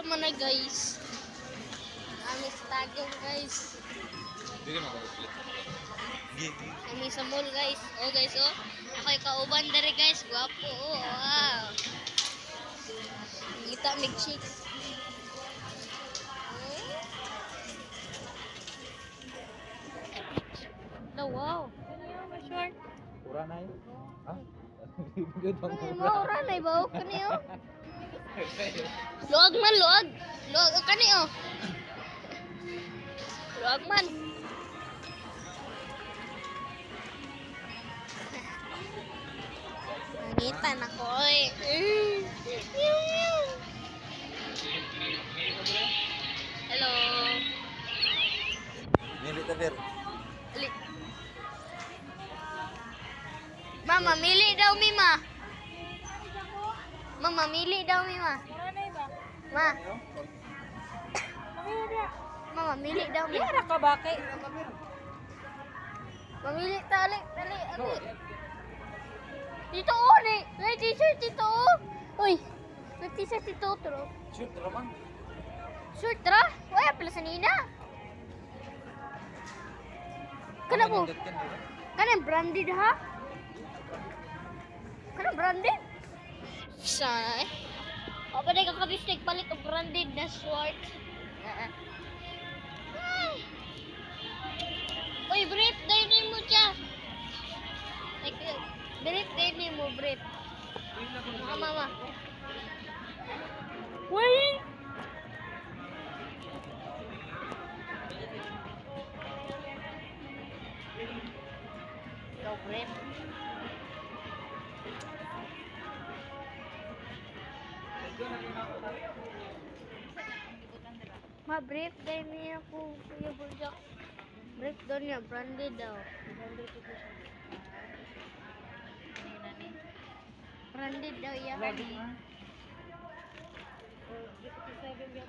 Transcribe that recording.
man na guys. Kami sa Tagum guys. Kami sa mall guys. Oh guys oh. Ako'y kauban dari guys. Gwapo oh. Wow. Kita mig chick. Oh wow. Short. Mura na yun. Ha? Mura na ba? Kaniyo? Luag man, luag. Luag kaniyo. Luag man. Nangitan ako eh. Hello. Milit na pero. Mama, mili daw Mima. Mama, mili daw Mima. Ma. Mama, mili daw Mima. Iya ka bakit? Mamili tali, tali, tali. Dito oh, may t-shirt dito oh. Uy, may t-shirt dito tro. Shoot, Roman. Shirt tra? Wala pala sa nina. Kana mo? Kana branded ha? Kana branded? Sana eh. O pa na kakabistig palit o branded na short. Uy, brief, dahil na mo siya. Brief, dahil na mo, brief. Mama. Wait! No, brief. Ma, brief, dahil niya ako, Kuya Burjak. Brief doon niya, branded daw. Branded ito siya. Branded daw yan. Ready? Oh, 57 yan.